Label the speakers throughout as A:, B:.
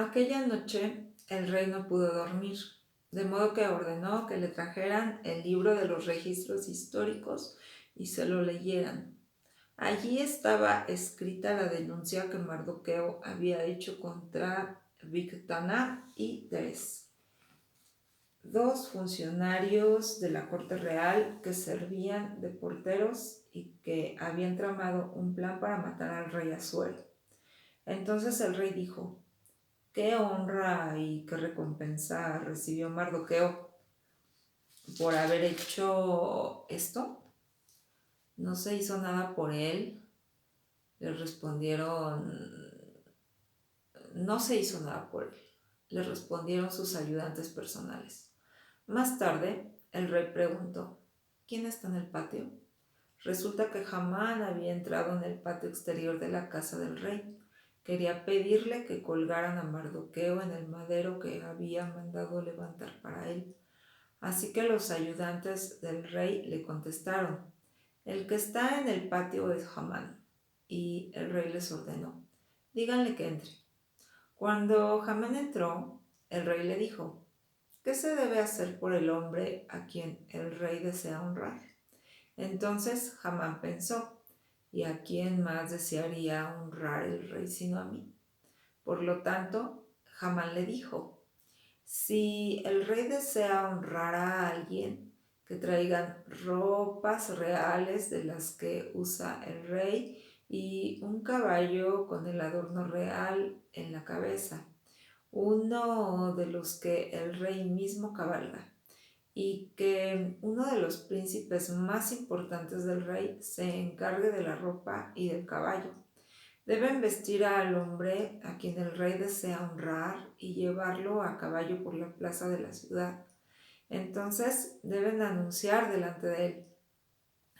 A: Aquella noche el rey no pudo dormir, de modo que ordenó que le trajeran el libro de los registros históricos y se lo leyeran. Allí estaba escrita la denuncia que Mardoqueo había hecho contra Victana y Teres, dos funcionarios de la corte real que servían de porteros y que habían tramado un plan para matar al rey Asuero. Entonces el rey dijo: ¿qué honra y qué recompensa recibió Mardoqueo por haber hecho esto? No se hizo nada por él. Le respondieron: no se hizo nada por él. Le respondieron sus ayudantes personales. Más tarde, el rey preguntó: ¿quién está en el patio? Resulta que Hamán había entrado en el patio exterior de la casa del rey. Quería pedirle que colgaran a Mardoqueo en el madero que había mandado levantar para él. Así que los ayudantes del rey le contestaron: el que está en el patio es Hamán. Y el rey les ordenó: díganle que entre. Cuando Hamán entró, el rey le dijo: ¿qué se debe hacer por el hombre a quien el rey desea honrar? Entonces Hamán pensó: ¿y a quién más desearía honrar el rey sino a mí? Por lo tanto, Hamán le dijo: si el rey desea honrar a alguien, que traigan ropas reales de las que usa el rey y un caballo con el adorno real en la cabeza, uno de los que el rey mismo cabalga, y que uno de los príncipes más importantes del rey se encargue de la ropa y del caballo. Deben vestir al hombre a quien el rey desea honrar y llevarlo a caballo por la plaza de la ciudad. Entonces deben anunciar delante de él: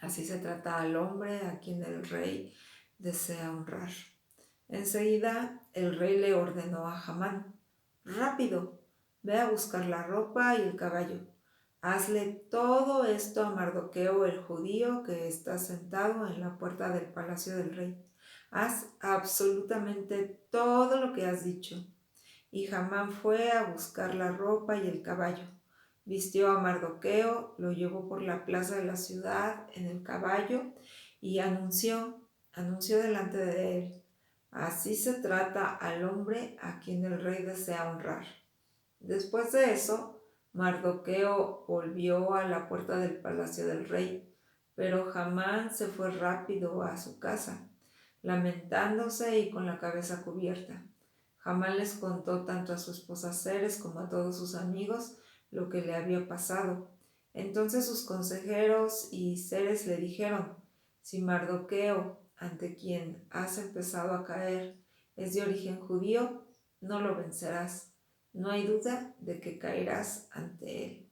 A: así se trata al hombre a quien el rey desea honrar. Enseguida el rey le ordenó a Hamán: rápido, ve a buscar la ropa y el caballo. Hazle todo esto a Mardoqueo el judío que está sentado en la puerta del palacio del rey. Haz absolutamente todo lo que has dicho. Y Hamán fue a buscar la ropa y el caballo. Vistió a Mardoqueo, lo llevó por la plaza de la ciudad en el caballo y anunció delante de él: así se trata al hombre a quien el rey desea honrar. Después de eso, Mardoqueo volvió a la puerta del palacio del rey, pero Hamán se fue rápido a su casa, lamentándose y con la cabeza cubierta. Hamán les contó tanto a su esposa Ceres como a todos sus amigos lo que le había pasado. Entonces sus consejeros y Ceres le dijeron: si Mardoqueo, ante quien has empezado a caer, es de origen judío, no lo vencerás. No hay duda de que caerás ante él.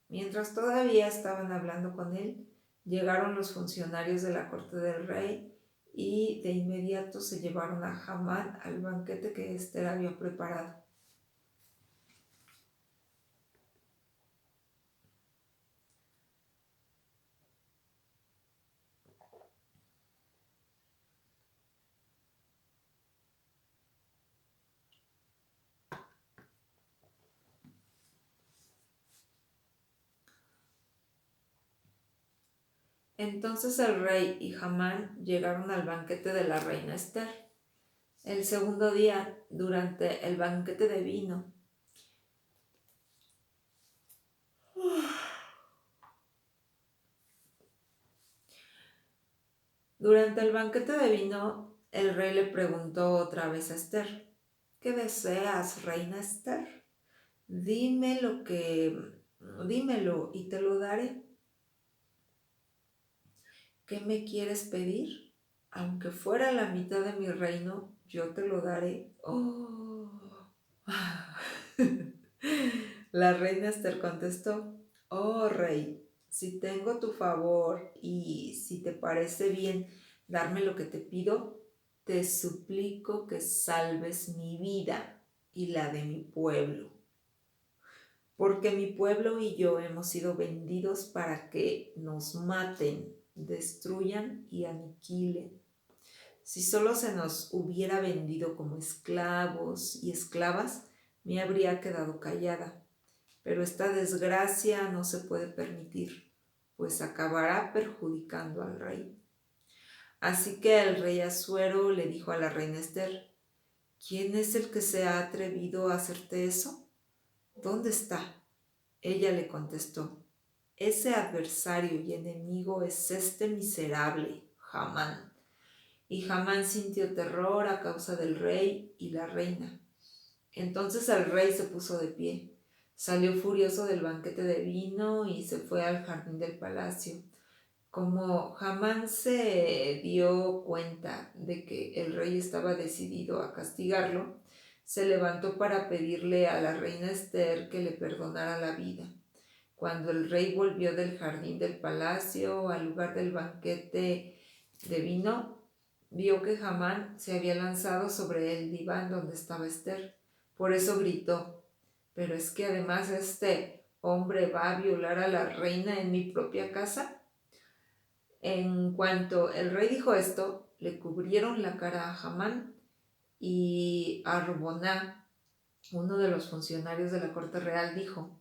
A: Mientras todavía estaban hablando con él, llegaron los funcionarios de la corte del rey y de inmediato se llevaron a Hamán al banquete que Esther había preparado. Entonces el rey y Hamán llegaron al banquete de la reina Esther. El segundo día, durante el banquete de vino, el rey le preguntó otra vez a Esther: ¿qué deseas, reina Esther? Dímelo y te lo daré. ¿Qué me quieres pedir? Aunque fuera la mitad de mi reino, yo te lo daré. Oh. La reina Esther contestó: oh rey, si tengo tu favor y si te parece bien darme lo que te pido, te suplico que salves mi vida y la de mi pueblo, porque mi pueblo y yo hemos sido vendidos para que nos maten, destruyan y aniquilen. Si solo se nos hubiera vendido como esclavos y esclavas, me habría quedado callada. Pero esta desgracia no se puede permitir, pues acabará perjudicando al rey. Así que el rey Asuero le dijo a la reina Esther: ¿quién es el que se ha atrevido a hacerte eso? ¿Dónde está? Ella le contestó: ese adversario y enemigo es este miserable, Hamán. Y Hamán sintió terror a causa del rey y la reina. Entonces el rey se puso de pie, salió furioso del banquete de vino y se fue al jardín del palacio. Como Hamán se dio cuenta de que el rey estaba decidido a castigarlo, se levantó para pedirle a la reina Esther que le perdonara la vida. Cuando el rey volvió del jardín del palacio al lugar del banquete de vino, vio que Hamán se había lanzado sobre el diván donde estaba Esther. Por eso gritó: ¿pero es que además este hombre va a violar a la reina en mi propia casa? En cuanto el rey dijo esto, le cubrieron la cara a Hamán, y Arboná, uno de los funcionarios de la corte real, dijo: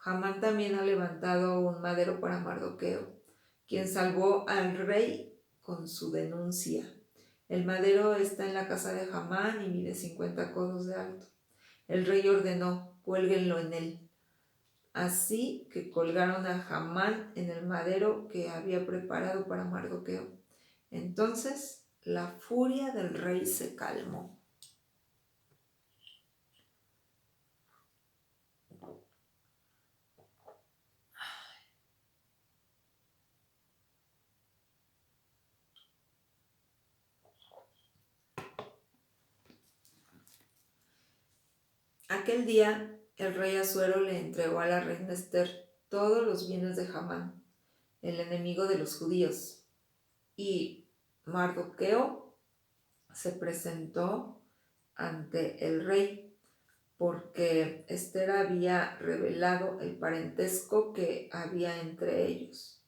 A: Hamán también ha levantado un madero para Mardoqueo, quien salvó al rey con su denuncia. El madero está en la casa de Hamán y mide 50 codos de alto. El rey ordenó: cuélguenlo en él. Así que colgaron a Hamán en el madero que había preparado para Mardoqueo. Entonces la furia del rey se calmó. Aquel día el rey Asuero le entregó a la reina Esther todos los bienes de Hamán, el enemigo de los judíos, y Mardoqueo se presentó ante el rey porque Esther había revelado el parentesco que había entre ellos.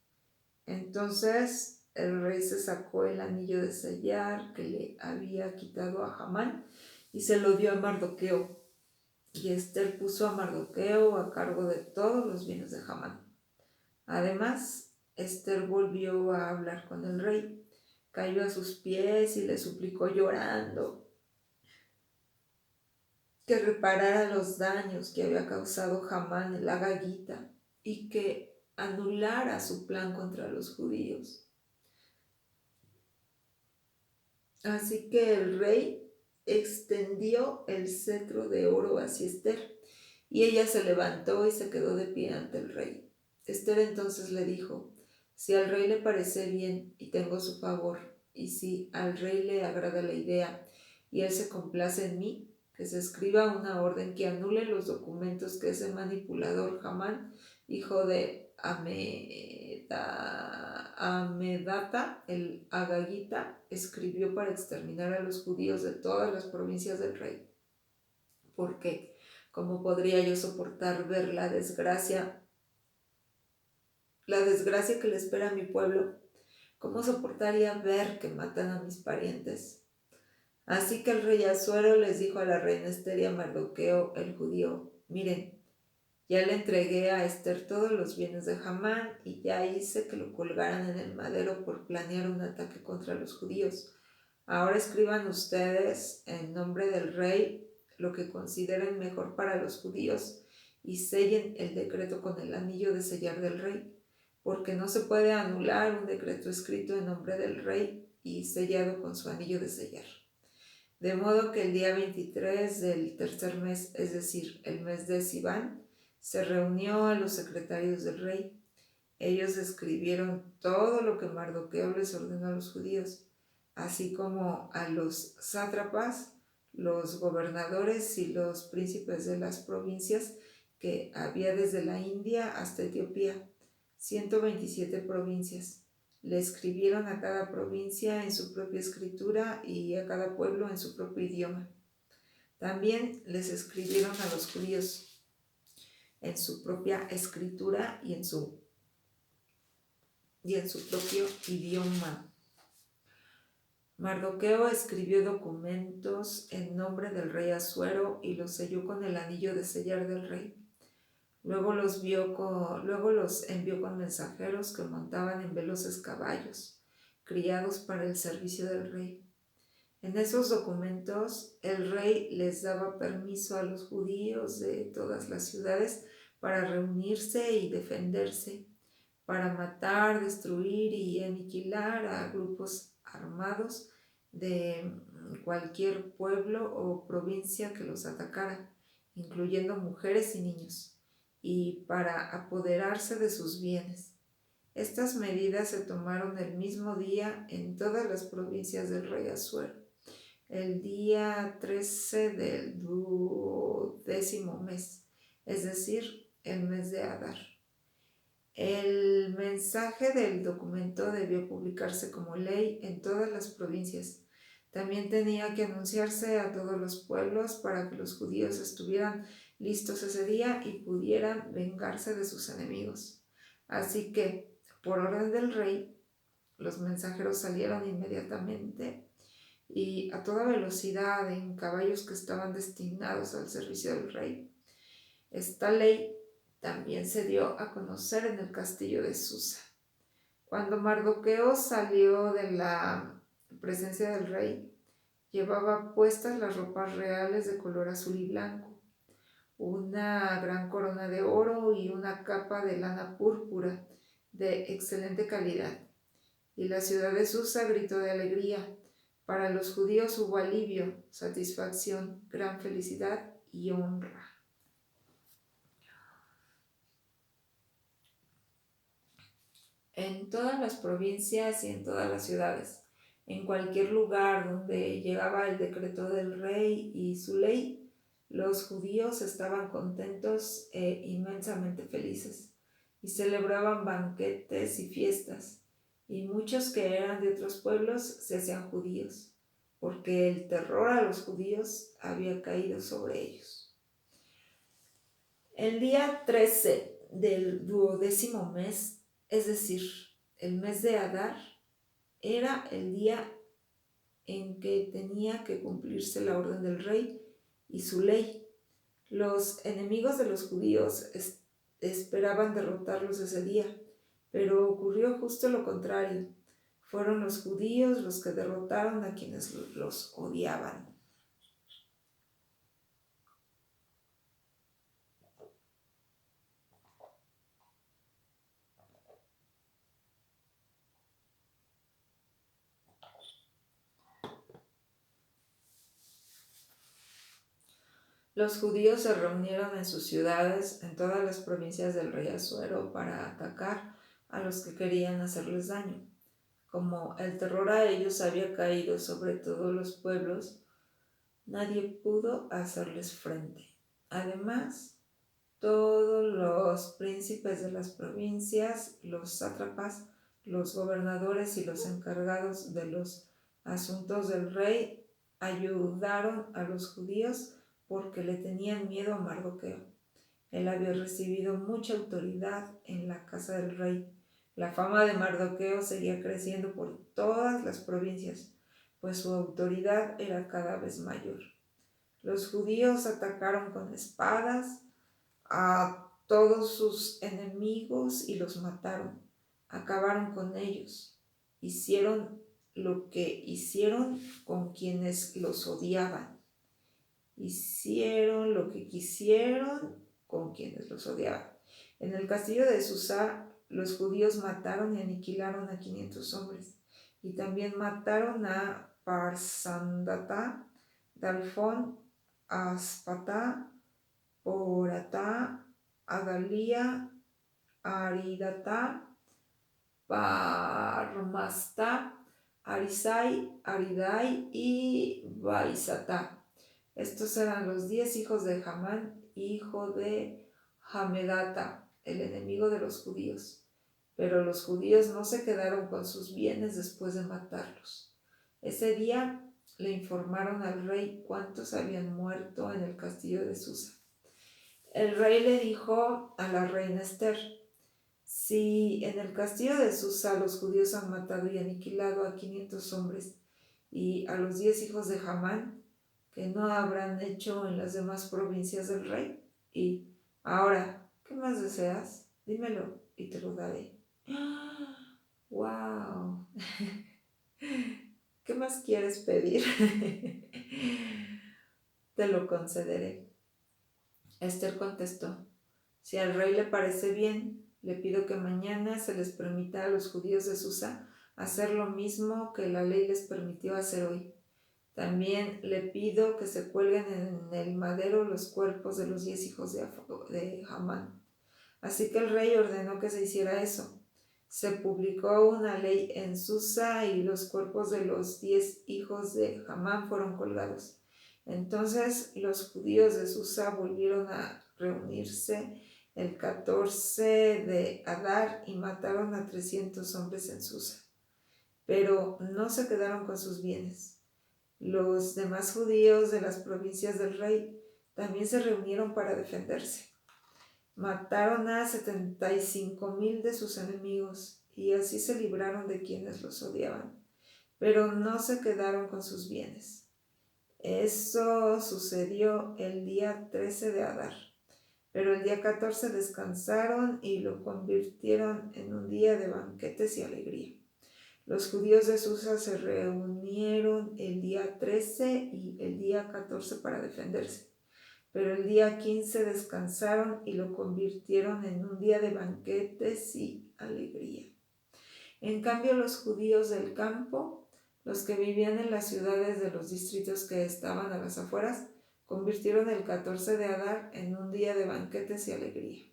A: Entonces el rey se sacó el anillo de sellar que le había quitado a Hamán y se lo dio a Mardoqueo. Y Esther puso a Mardoqueo a cargo de todos los bienes de Hamán. Además, Esther volvió a hablar con el rey, cayó a sus pies y le suplicó llorando que reparara los daños que había causado Hamán en la Agagita y que anulara su plan contra los judíos. Así que el rey extendió el cetro de oro hacia Esther, y ella se levantó y se quedó de pie ante el rey. Esther entonces le dijo: si al rey le parece bien y tengo su favor, y si al rey le agrada la idea y él se complace en mí, que se escriba una orden que anule los documentos que ese manipulador Hamán, hijo de Amedata, el Agagita, escribió para exterminar a los judíos de todas las provincias del rey. Porque ¿cómo podría yo soportar ver la desgracia que le espera a mi pueblo? ¿Cómo soportaría ver que matan a mis parientes? Así que el rey Asuero les dijo a la reina Esther y a Mardoqueo el judío: miren, ya le entregué a Esther todos los bienes de Hamán y ya hice que lo colgaran en el madero por planear un ataque contra los judíos. Ahora escriban ustedes en nombre del rey lo que consideren mejor para los judíos y sellen el decreto con el anillo de sellar del rey, porque no se puede anular un decreto escrito en nombre del rey y sellado con su anillo de sellar. De modo que el día 23 del tercer mes, es decir, el mes de Sivan, se reunió a los secretarios del rey. Ellos escribieron todo lo que Mardoqueo les ordenó a los judíos, así como a los sátrapas, los gobernadores y los príncipes de las provincias que había desde la India hasta Etiopía, 127 provincias. Le escribieron a cada provincia en su propia escritura y a cada pueblo en su propio idioma. También les escribieron a los judíos en su propia escritura y en su propio idioma. Mardoqueo escribió documentos en nombre del rey Asuero y los selló con el anillo de sellar del rey. Luego los envió con mensajeros que montaban en veloces caballos, criados para el servicio del rey. En esos documentos, el rey les daba permiso a los judíos de todas las ciudades para reunirse y defenderse, para matar, destruir y aniquilar a grupos armados de cualquier pueblo o provincia que los atacara, incluyendo mujeres y niños, y para apoderarse de sus bienes. Estas medidas se tomaron el mismo día en todas las provincias del rey Asuero, el día 13 del 12º mes, es decir, el mes de Adar. El mensaje del documento debió publicarse como ley en todas las provincias. También tenía que anunciarse a todos los pueblos para que los judíos estuvieran listos ese día y pudieran vengarse de sus enemigos. Así que, por orden del rey, los mensajeros salieron inmediatamente y a toda velocidad en caballos que estaban destinados al servicio del rey. Esta ley también se dio a conocer en el castillo de Susa. Cuando Mardoqueo salió de la presencia del rey, llevaba puestas las ropas reales de color azul y blanco, una gran corona de oro y una capa de lana púrpura de excelente calidad. Y la ciudad de Susa gritó de alegría. Para los judíos hubo alivio, satisfacción, gran felicidad y honra. En todas las provincias y en todas las ciudades, en cualquier lugar donde llegaba el decreto del rey y su ley, los judíos estaban contentos e inmensamente felices, y celebraban banquetes y fiestas, y muchos que eran de otros pueblos se hacían judíos, porque el terror a los judíos había caído sobre ellos. El día 13 del 12º mes, es decir, el mes de Adar, era el día en que tenía que cumplirse la orden del rey y su ley. Los enemigos de los judíos esperaban derrotarlos ese día, pero ocurrió justo lo contrario. Fueron los judíos los que derrotaron a quienes los odiaban. Los judíos se reunieron en sus ciudades, en todas las provincias del rey Asuero, para atacar a los que querían hacerles daño. Como el terror a ellos había caído sobre todos los pueblos, nadie pudo hacerles frente. Además, todos los príncipes de las provincias, los sátrapas, los gobernadores y los encargados de los asuntos del rey ayudaron a los judíos porque le tenían miedo a Mardoqueo. Él había recibido mucha autoridad en la casa del rey. La fama de Mardoqueo seguía creciendo por todas las provincias, pues su autoridad era cada vez mayor. Los judíos atacaron con espadas a todos sus enemigos y los mataron. Acabaron con ellos. Hicieron lo que hicieron con quienes los odiaban. Hicieron lo que quisieron con quienes los odiaban. En el castillo de Susa, los judíos mataron y aniquilaron a 500 hombres. Y también mataron a Parsandata, Dalfón, Aspatá, Poratá, Agalía, Aridata, Parmastá, Arisai, Aridai y Baisatá. Estos eran los 10 hijos de Hamán, hijo de Hamedata, el enemigo de los judíos. Pero los judíos no se quedaron con sus bienes después de matarlos. Ese día le informaron al rey cuántos habían muerto en el castillo de Susa. El rey le dijo a la reina Esther: si en el castillo de Susa los judíos han matado y aniquilado a 500 hombres, y a los 10 hijos de Hamán, que no habrán hecho en las demás provincias del rey. Y ahora, ¿qué más deseas? Dímelo y te lo daré. ¡Wow! ¿Qué más quieres pedir? Te lo concederé. Esther contestó: si al rey le parece bien, le pido que mañana se les permita a los judíos de Susa hacer lo mismo que la ley les permitió hacer hoy. También le pido que se cuelguen en el madero los cuerpos de los 10 hijos de Hamán. Así que el rey ordenó que se hiciera eso. Se publicó una ley en Susa y los cuerpos de los 10 hijos de Hamán fueron colgados. Entonces los judíos de Susa volvieron a reunirse el 14 de Adar y mataron a 300 hombres en Susa. Pero no se quedaron con sus bienes. Los demás judíos de las provincias del rey también se reunieron para defenderse. Mataron a 75,000 de sus enemigos y así se libraron de quienes los odiaban, pero no se quedaron con sus bienes. Eso sucedió el día 13 de Adar, pero el día 14 descansaron y lo convirtieron en un día de banquetes y alegría. Los judíos de Susa se reunieron el día 13 y el día 14 para defenderse, pero el día 15 descansaron y lo convirtieron en un día de banquetes y alegría. En cambio, los judíos del campo, los que vivían en las ciudades de los distritos que estaban a las afueras, convirtieron el 14 de Adar en un día de banquetes y alegría.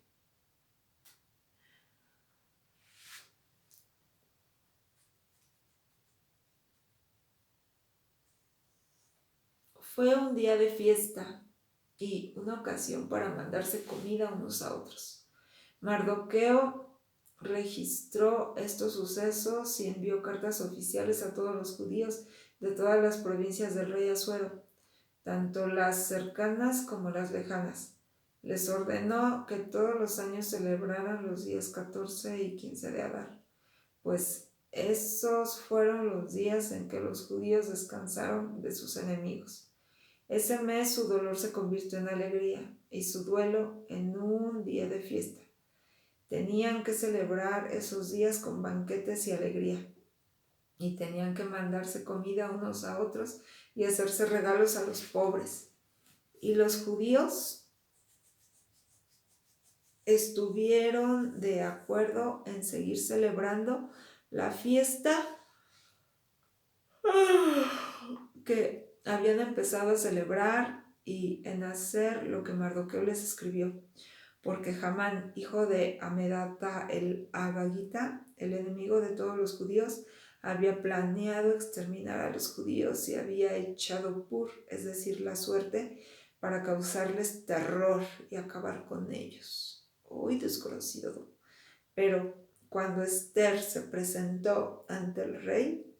A: Fue un día de fiesta y una ocasión para mandarse comida unos a otros. Mardoqueo registró estos sucesos y envió cartas oficiales a todos los judíos de todas las provincias del rey Asuero, tanto las cercanas como las lejanas. Les ordenó que todos los años celebraran los días 14 y 15 de Adar, pues esos fueron los días en que los judíos descansaron de sus enemigos. Ese mes su dolor se convirtió en alegría y su duelo en un día de fiesta. Tenían que celebrar esos días con banquetes y alegría, y tenían que mandarse comida unos a otros y hacerse regalos a los pobres. Y los judíos estuvieron de acuerdo en seguir celebrando la fiesta que habían empezado a celebrar y en hacer lo que Mardoqueo les escribió, porque Hamán, hijo de Amedata el Agagita, el enemigo de todos los judíos, había planeado exterminar a los judíos y había echado pur, es decir, la suerte, para causarles terror y acabar con ellos. ¡Uy, desconocido! Pero cuando Esther se presentó ante el rey,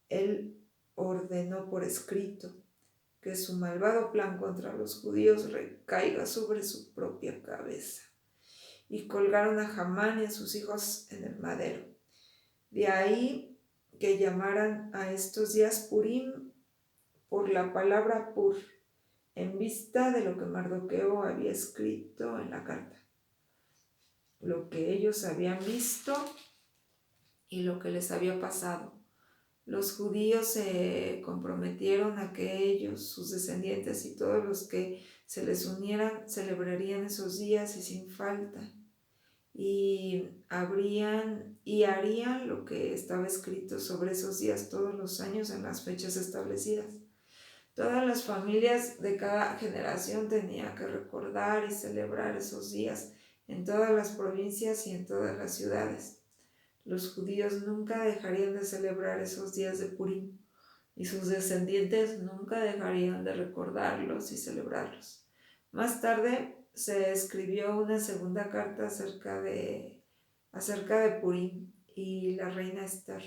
A: él ordenó por escrito que su malvado plan contra los judíos recaiga sobre su propia cabeza. Y colgaron a Hamán y a sus hijos en el madero. De ahí que llamaran a estos días Purim por la palabra pur, en vista de lo que Mardoqueo había escrito en la carta, lo que ellos habían visto y lo que les había pasado. Los judíos se comprometieron a que ellos, sus descendientes y todos los que se les unieran celebrarían esos días y sin falta, y harían lo que estaba escrito sobre esos días todos los años en las fechas establecidas. Todas las familias de cada generación tenían que recordar y celebrar esos días en todas las provincias y en todas las ciudades. Los judíos nunca dejarían de celebrar esos días de Purim y sus descendientes nunca dejarían de recordarlos y celebrarlos. Más tarde se escribió una segunda carta acerca de Purim y la reina Esther.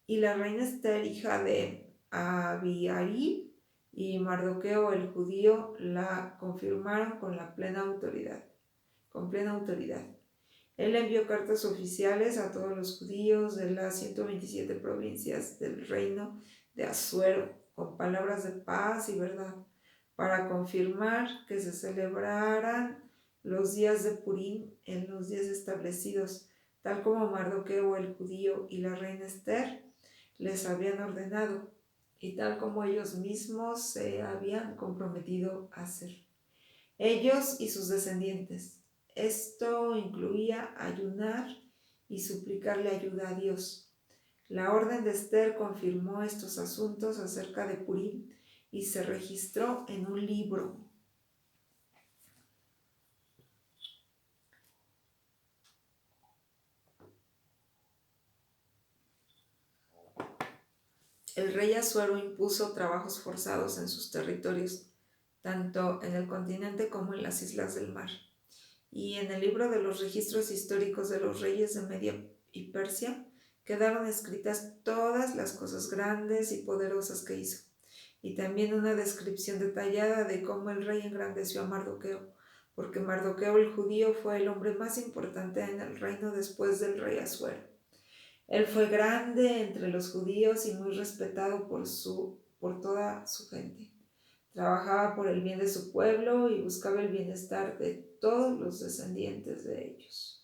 A: Y la reina Esther, hija de Abihail y Mardoqueo el judío, la confirmaron con plena autoridad. Él envió cartas oficiales a todos los judíos de las 127 provincias del reino de Asuero con palabras de paz y verdad, para confirmar que se celebraran los días de Purim en los días establecidos, tal como Mardoqueo el judío y la reina Esther les habían ordenado, y tal como ellos mismos se habían comprometido a hacer. Ellos y sus descendientes. Esto incluía ayunar y suplicarle ayuda a Dios. La orden de Esther confirmó estos asuntos acerca de Purim y se registró en un libro. El rey Asuero impuso trabajos forzados en sus territorios, tanto en el continente como en las islas del mar. Y en el libro de los registros históricos de los reyes de Media y Persia quedaron escritas todas las cosas grandes y poderosas que hizo, y también una descripción detallada de cómo el rey engrandeció a Mardoqueo, porque Mardoqueo el judío fue el hombre más importante en el reino después del rey Asuero. Él fue grande entre los judíos y muy respetado por toda su gente. Trabajaba por el bien de su pueblo y buscaba el bienestar de todos los descendientes de ellos.